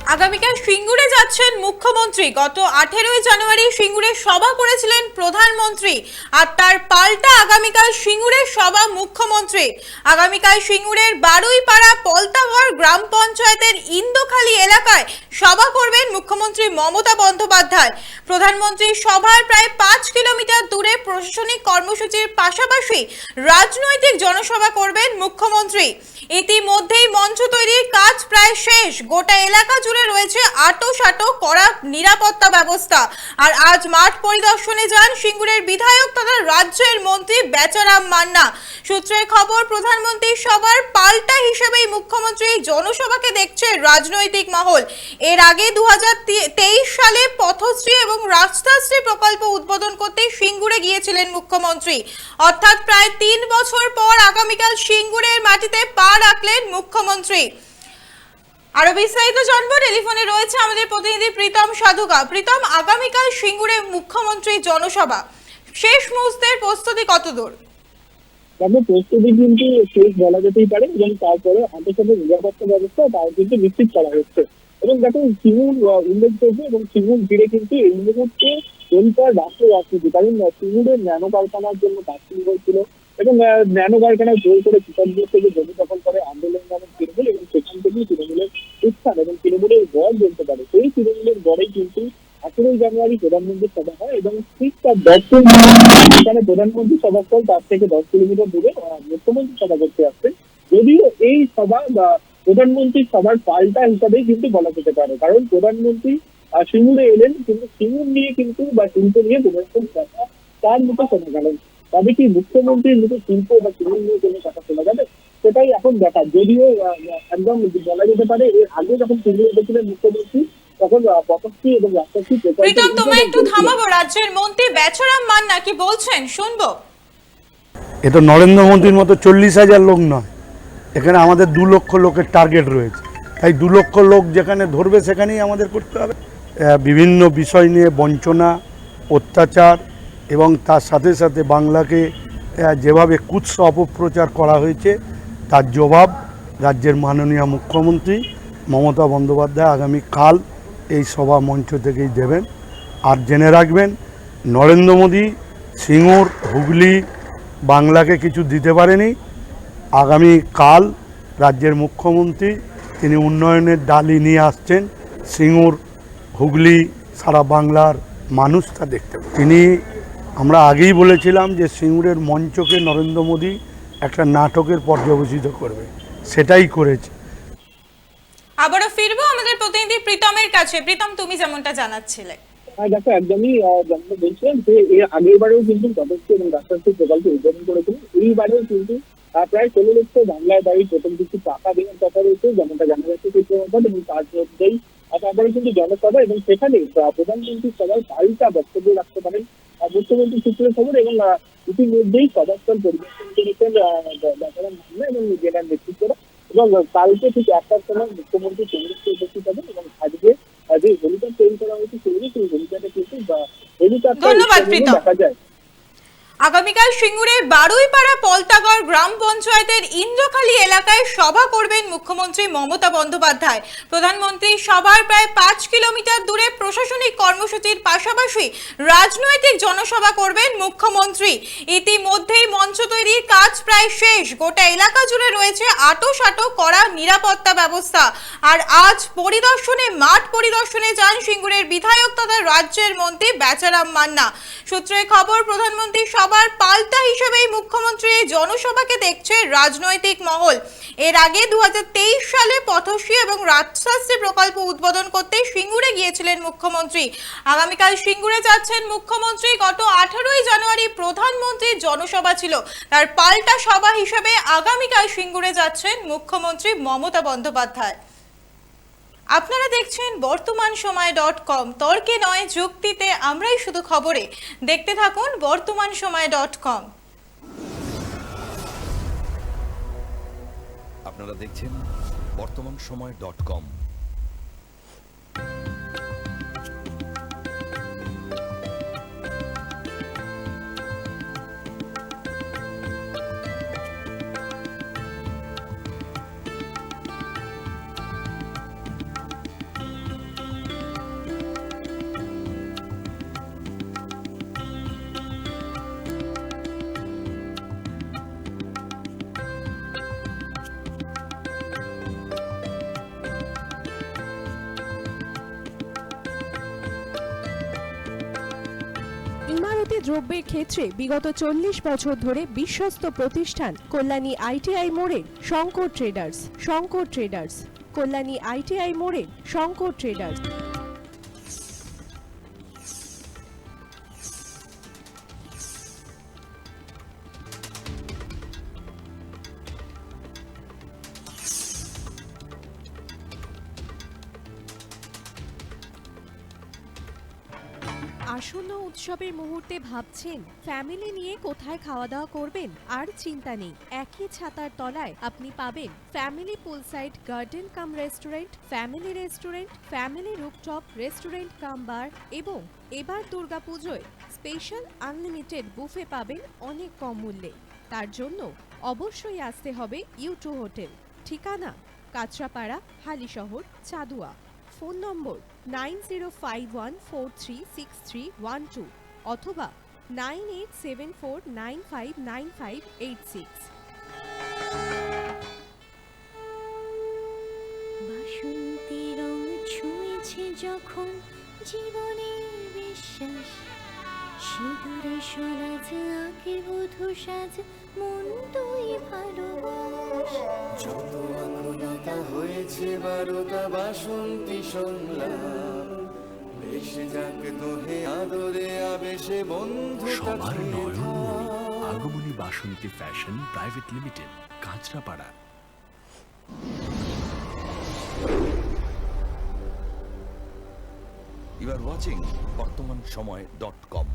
আগামীকাল সিঙ্গুরে যাচ্ছেন মুখ্যমন্ত্রী। গত 18ই জানুয়ারি সিঙ্গুরে সভা করেছিলেন প্রধানমন্ত্রী, আর তার পাল্টা আগামীকাল সিঙ্গুরের সভা মুখ্যমন্ত্রী। আগামীকাল সিঙ্গুরের বারুইপাড়া পলতাঘর গ্রাম পঞ্চায়েতের ইন্দোখালি এলাকায় সভা করবেন মুখ্যমন্ত্রী মমতা বন্দ্যোপাধ্যায়। প্রধানমন্ত্রীর সভার প্রায় 5 কিলোমিটার দূরে প্রশাসনিক কর্মসূচির পাশাপাশি রাজনৈতিক জনসভা করবেন মুখ্যমন্ত্রী। ইতিমধ্যেই মঞ্চ তৈরির কাজ প্রায় শেষ। গোটা এলাকা জুড়ে রয়েছে আঁটো করা নিরাপত্তা ব্যবস্থা। আর আজ মাঠ পরিদর্শনে যান সিঙ্গুরের বিধায়ক তথা রাজ্যের মন্ত্রী বেচারাম মান্না। সূত্রের খবর, প্রধানমন্ত্রীর সভার পাল্টা হিসেবেই মুখ্যমন্ত্রী জনসভাকে দেখছে রাজনৈতিক মহল। এর আগে 2023 সালে পথশ্রী এবং রাস্তাশ্রী প্রকল্প উদ্বোধন করতে সিঙ্গুরে গিয়েছিলেন মুখ্যমন্ত্রী। অর্থাৎ প্রায় 3 বছর পর আগামীকাল সিঙ্গুরের মাটিতে পা রাখলেন মুখ্যমন্ত্রী। আরো বিস্তারিত জানবো, টেলিফোনে রয়েছে আমাদের প্রতিনিধি প্রীতম সাধুকা। প্রীতম, আগামীকাল সিঙ্গুরে মুখ্যমন্ত্রী জনসভা, শেষ মুহূর্তের প্রস্তুতি কতদূর? প্রস্তুতি কিন্তু শেষ বলা যেতেই পারে, এবং তারপরে আন্তর্জাতিক নিরাপত্তা ব্যবস্থা তাও কিন্তু নিশ্চিত করা হচ্ছে। এবং দেখো, সিঙ্গুর উল্লেখযোগ্য এবং সিঙ্গুর ঘিরে কিন্তু এই মুহূর্তে চলছে রাষ্ট্র রাজনীতি। কারণ সিঙ্গুরের ন্যানো কারখানার জন্য কাজ শুরু হয়েছিল, এবং ন্যানো কারখানায় জোর করে কৃষকদের থেকে জমি দখল করে আন্দোলন নামে তৃণমূল, এবং সেখান থেকেই তৃণমূলের উত্থান এবং তৃণমূলের গড় বলতে পারে। সেই তৃণমূলের গড়েই কিন্তু 18ই জানুয়ারি প্রধানমন্ত্রীর সভা হয়, এবং ঠিক তার 10 যেখানে প্রধানমন্ত্রী সভাস্থল তার থেকে 10 কিলোমিটার দূরে মুখ্যমন্ত্রী সভা করতে আসছেন। যদিও এই সভা বা প্রধানমন্ত্রীর সভার পাল্টা হিসাবেই কিন্তু বলা যেতে পারে, কারণ প্রধানমন্ত্রী সিঙ্গুরে এলেন, কিন্তু সিঙ্গুর নিয়ে কিন্তু বা শিল্প নিয়ে কোনো রকম কথা তার মুখে শোনা গেল। তবে কি মুখ্যমন্ত্রীর মুখে শিল্প বা সিঙ্গুর নিয়ে কোনো কথা শোনা যাবে, সেটাই এখন দেখা। যদিও একদম বলা যেতে পারে এর আগে যখন সিঙ্গুরে এসেছিলেন মুখ্যমন্ত্রী, তখন পথশ্রী এবং রাস্তাশ্রী প্রীতম, তোমায় একটু থামাবো। রাজ্যের মন্ত্রী বেচারাম মান্না কি বলছেন শুনবো। এটা নরেন্দ্র মোদীর মতো 40,000 লোক নয়, এখানে আমাদের 2 লক্ষ লোকের টার্গেট রয়েছে। তাই 2 লক্ষ লোক যেখানে ধরবে সেখানেই আমাদের করতে হবে। বিভিন্ন বিষয় নিয়ে বঞ্চনা, অত্যাচার এবং তার সাথে সাথে বাংলাকে যেভাবে কুৎসা অপপ্রচার করা হয়েছে, তার জবাব রাজ্যের মাননীয় মুখ্যমন্ত্রী মমতা বন্দ্যোপাধ্যায় আগামীকাল এই সভা মঞ্চ থেকেই দেবেন। আর জেনে রাখবেন, নরেন্দ্র মোদী সিঙ্গুর, হুগলি, বাংলাকে কিছু দিতে পারেনি। আগামীকাল রাজ্যের মুখ্যমন্ত্রী তিনি উন্নয়নের ডালি নিয়ে আসছেন। সিঙ্গুর, হুগলি, সারা বাংলার মানুষ তা দেখতে পাবে। আমরা আগেই বলেছিলাম যে সিঙ্গুরের মঞ্চকে নরেন্দ্র মোদী একটা নাটকের পর্যবেসিত করবে, সেটাই করেছে। আবারও ফিরবো আমাদের প্রতিনিধি প্রীতমের কাছে। প্রীতম, তুমি যেমনটা জানাচ্ছিলে। দেখো, একদমই যেমন বলছিলাম যে এর আগের বারেও কিন্তু পথশ্রী এবং রাস্তাশ্রী প্রকল্প উদ্বোধন করেছিল। এইবারেও কিন্তু প্রায় 16 লক্ষ বাংলায় বাড়ি প্রথম কিছু টাকা দেওয়ার কথা রয়েছে, যেমনটা জানা যাচ্ছে চিত্রমত, এবং তার মধ্যেই তারপরে কিন্তু জনসভা, এবং সেখানে প্রধানমন্ত্রী সবাই পাল্টা বক্তব্য রাখতে পারেন মুখ্যমন্ত্রী সূত্রের খবর। এবং ইতিমধ্যেই সভাস্থল পরিদর্শন করেছেন বেচারাম মান্না এবং জেলার নেতৃত্বরা। এবং কালকে ঠিক 1টার সময় মুখ্যমন্ত্রী কেন্দ্রস্থ উপস্থিত হবেন, এবং আজকে যে হেলিপ্যাড তৈরি করা হয়েছে সেই হেলিপ্যাডে কিন্তু হেলিকপ্টার দেখা যায়। আগামীকাল সিঙ্গুরের বারুইপাড়া পলতাঘর গ্রাম পঞ্চায়েতের ইন্দ্রখালি এলাকায় সভা করবেন মুখ্যমন্ত্রী মমতা বন্দ্যোপাধ্যায়। প্রধানমন্ত্রী সভার প্রায় 5 কিলোমিটার দূরে প্রশাসনিক কর্মসূচির পাশাপাশি রাজনৈতিক জনসভা করবেন মুখ্যমন্ত্রী। ইতিমধ্যেই মঞ্চ তৈরির কাজ প্রায় শেষ। গোটা এলাকা জুড়ে রয়েছে আঁটো করা নিরাপত্তা ব্যবস্থা। আর আজ মাঠ পরিদর্শনে যান সিঙ্গুরের বিধায়ক তথা রাজ্যের মন্ত্রী বেচারাম মান্না। সূত্রের খবর, প্রধানমন্ত্রী সবার পাল্টা হিসেবেই মুখ্যমন্ত্রী এই জনসভাকে দেখছে রাজনৈতিক মহল। এর আগে 2023 সালে পথশ্রী এবং রাস্তাশ্রী প্রকল্প উদ্বোধন করতে সিঙ্গুরে গিয়েছিলেন মুখ্যমন্ত্রী। আগামীকাল সিঙ্গুরে যাচ্ছেন মুখ্যমন্ত্রী। গত 18ই জানুয়ারি প্রধানমন্ত্রীর জনসভা ছিল, তার পাল্টা সভা হিসেবে আগামীকাল সিঙ্গুরে যাচ্ছেন মুখ্যমন্ত্রী মমতা বন্দ্যোপাধ্যায়। আপনারা দেখছেন বর্তমানসময়.com। তর্কে নয়, যুক্তিতে আমরাই শুধু খবরে। দেখতে থাকুন বর্তমানসময়.com। আপনারা দেখছেন বর্তমানসময়.com। প্রতিটি দ্রব্যের ক্ষেত্রে বিগত 40 বছর ধরে বিশ্বস্ত প্রতিষ্ঠান কল্যাণী ITI মোড়ের Shankar traders. Shankar traders, Kalyani ITI মোড়ের শঙ্কর ট্রেডার্স। আসন্ন উৎসবের মুহূর্তে ভাবছেন ফ্যামিলি নিয়ে কোথায় খাওয়া দাওয়া করবেন? আর চিন্তা নেই, একই ছাতার তলায় আপনি পাবেন family poolside garden cum restaurant, family rooftop restaurant cum bar এবং এবার দুর্গাপুজোয় স্পেশাল আনলিমিটেড বুফে পাবেন অনেক কম মূল্যে। তার জন্য অবশ্যই আসতে হবে U2 হোটেল। ঠিকানা কাঁচরাপাড়া, হালিশহর, চাদুয়া। ফোন নম্বর 9051436312 অথবা 9874959586। বাসন্তী রং ছুঁয়েছে যখন জীবনের বিশ্বাস, সিঁদুরে সরাজ আঁকে বধূ সাজ, মন তুই ভালোবাস। যত আকুলতা হয়েছে বারোটা বাসন্তী সংলাপ, বেশে যাক তোহে আদরে আবেশে বন্ধুতা সবার ছুঁয়ে নয়নমণি থাক। Agomoni Basanti fashion private limited, Kanchrapara. You are watching বর্তমান সময়.com